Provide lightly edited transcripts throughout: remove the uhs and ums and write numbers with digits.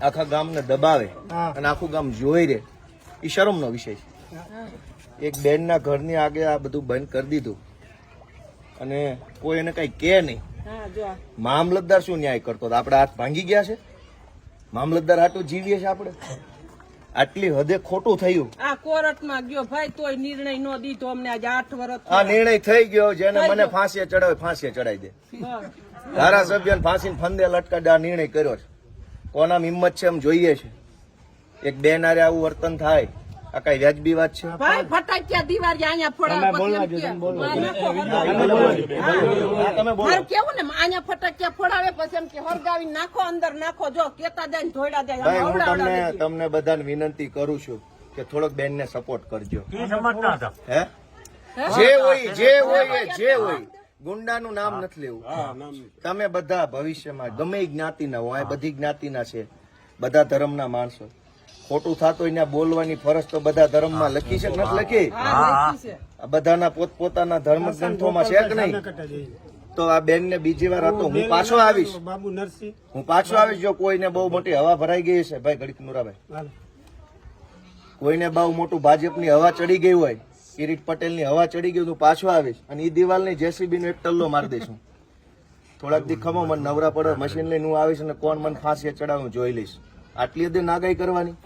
આખા ગામને દબાવે અને આખું ગામ જોઈ રે, એ શરમનો વિષય છે. એક બેનના ઘરની આગે આ બધું બંધ કરી દીધું અને કોઈ એને કઈ કે નહીં. મામલતદાર શું ન્યાય કરતો? આપડે હાથ ભાંગી ગયા છે? મામલતદાર આટલું જીવીએ છે આપણે? આટલી હદે ખોટું થયું. આ કોર્ટમાં ગયો ભાઈ, તોય નિર્ણય નો દીધો અમને. આજે 8 વર્ષ આ નિર્ણય થઈ ગયો. જેને મને ફાંસીએ ચડાવે ફાંસીએ ચડાવી દે. ધારાસભ્ય ફાંસીને ફંદે લટકાડે આ નિર્ણય કર્યો છે. કોના હિંમત છે એમ જોઈએ છે. એક બેન આરે આવું વર્તન થાય, આ કઈ વ્યાજબી વાત છે? ભાઈ ફટાકિયા દિવાળી અહીંયા ફોડાવે કેવું ને, અહીંયા ફટાકિયા ફોડાવે પછી એમ કે હરગાવી નાખો, અંદર નાખો. જો કેતા જાય ધોઈડા જાય. હું તમને બધાને વિનંતી કરું છું કે થોડોક બેન ને સપોર્ટ કરજો. હે જે હોય ગુંડાનું નામ નથી લેવું. તમે બધા ભવિષ્યમાં ગમે જ્ઞાતિના હો, આ બધી જ્ઞાતિના છે, બધા ધર્મના માણસો. ખોટું થતું એને બોલવાની ફરજ તો બધા ધર્મમાં લખી છે કે નથી લખી? બધાના પોતપોતાના ધર્મ ગ્રંથોમાં છે કે નહીં? તો આ બેન ને બીજી વાર હતો, હું પાછો આવીશ. જો કોઈને બહુ મોટી હવા ભરાઈ ગઈ છે, ભાઈ ગણિત નુરાભાઈ, કોઈને બહુ મોટું ભાજપની હવા ચડી ગઈ હોય, કિરીટ પટેલની હવા ચડી ગઈ, હું પાછો આવીશ અને એ દિવાલની જેસીબી નો એક ટલ્લો મારી દઈશું. થોડાક દી ખમો, મને નવરા પડે મશીન લઈને હું આવીશ અને કોણ મને ફાંસી ચડાવું જોઈ લઈશ. આટલી હદે નાગાઈ કરવાની,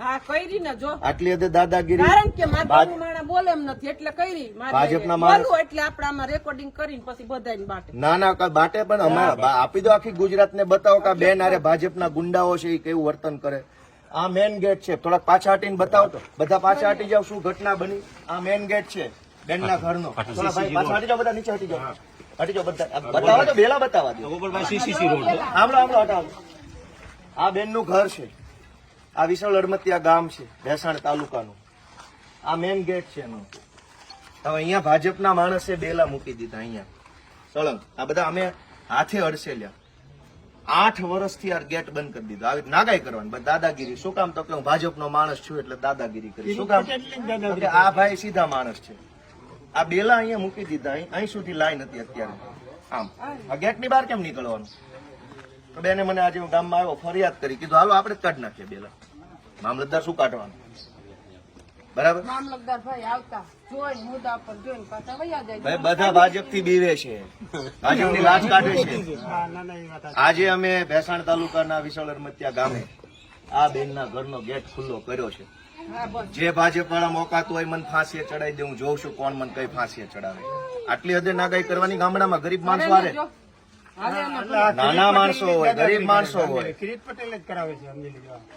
આટલી હદે દાદાગીરી. કારણ કે મારા બોલે એમ નથી એટલે કરી ભાજપના માણસ એટલે આપણે આમાં રેકોર્ડિંગ કરીને પછી બધાને બાટે. ના બાટે પણ અમે આપી દો આખી ગુજરાત ને બતાવો કે બેન આરે ભાજપના ગુંડાઓ છે એ કેવું વર્તન કરે. આ મેન ગેટ છે, થોડાક પાછા હટીને બતાવો તો. બધા પાછા હટી જાવ, શું ઘટના બની. આ મેન ગેટ છે બેનના ઘરનો. થોડા ભાઈ પાછા હટી જાવ, બધા નીચે હટી જાવ, બધા બતાવો તો, બેલા બતાવવા દો. સાંભળો હટાવો. આ બેન નું ઘર છે, આ વિશાળ અડમતિયા ગામ છે, ભેસાણ તાલુકાનું. આ મેન ગેટ છે એનો. હવે અહીંયા ભાજપના માણસે બેલા મૂકી દીધા અહીંયા સળંગ. આ બધા અમે હાથે અડસેલ્યા. 8 વર્ષથી આ ગેટ બંધ કરી દીધો. આવી નાગાઈ કરવાની, દાદાગીરી. શું કામ? તો કે હું ભાજપનો માણસ છું એટલે દાદાગીરી કરી. શું કામ? આ ભાઈ સીધા માણસ છે. આ બેલા અહીંયા મૂકી દીધા. અહીં સુધી લાઈન હતી અત્યારે. આમ આ ગેટની બહાર કેમ નીકળવાનું? તો બેને મને આજે હું ગામમાં આવ્યો, ફરિયાદ કરી, કીધું હાલો આપણે જ કાઢી નાખીએ બેલા. મામલતદાર શું કાઢવાનું? બરાબર. મામલતદાર ભાઈ આવતા જોઈને મુદ્દા પર જોઈને પાછા વયા જાય. ભાઈ બધા ભાજપ થી બીવે છે, ભાજપની લાજ કાઢે છે. આજે અમે ભેસાણ તાલુકાના વિશાળ અડમતિયા ગામે આ બેનના ઘરનો ગેટ ખુલ્લો કર્યો છે. જે ભાજપ વાળા મોકાતું હોય મને ફાંસીએ ચડાવી દે, હું જોઉં છું કોણ મને કઈ ફાંસીએ ચડાવે. આટલી હદે નાગાઈ કરવાની ગામડામાં ગરીબ માણસો હારે, નાના માણસો હોય, ગરીબ માણસો હોય, કિરીટ પટેલ જ કરાવે છે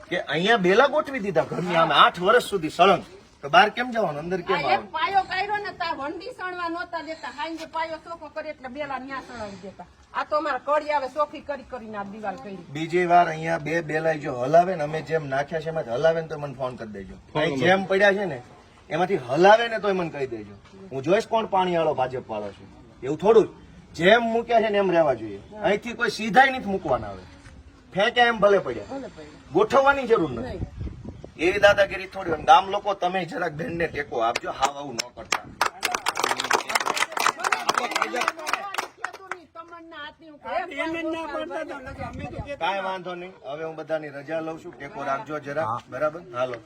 કે અહીંયા બેલા ગોઠવી દીધા ઘરની આમે 8 વર્ષ સુધી સળંગ. તો બહાર કેમ જવાનું? અંદર કેમ આવવાનું? પાયો કાઢ્યો ને તા વંડી સણવા નહોતા દેતા. હાંજે પાયો ચોખ્ખો કરે એટલે બેલા ન્યા સણાવી દેતા. આ તો અમારા કડી આવે ચોખ્ખી કરીને આ દિવાલ કરી. બીજી વાર અહીંયા બે બેલા જો હલાવે ને, અમે જેમ નાખ્યા છે એમાંથી હલાવે ને તો મને ફોન કરી દેજો. અહીં જેમ પડ્યા છે ને એમાંથી હલાવે ને તો મને કહી દેજો. હું જોઈશ કોણ પાણી વાળો ભાજપ વાળો છે. એવું થોડું જેમ મૂક્યા છે ને એમ રહેવા જોઈએ. અહીંથી કોઈ સીધાય નથી મૂકવાના. આવે ફેંક્યા એમ ભલે પડ્યા, ગોઠવવાની જરૂર નથી. એવી દાદાગીરી થોડી. ગામ લોકો તમે જરાક બેનને ટેકો આપજો. હાવ આવું ન કરતા. કાંઈ વાંધો નહીં. હવે હું બધાની રજા લઉં છું. ટેકો રાખજો જરા. બરાબર. હાલો.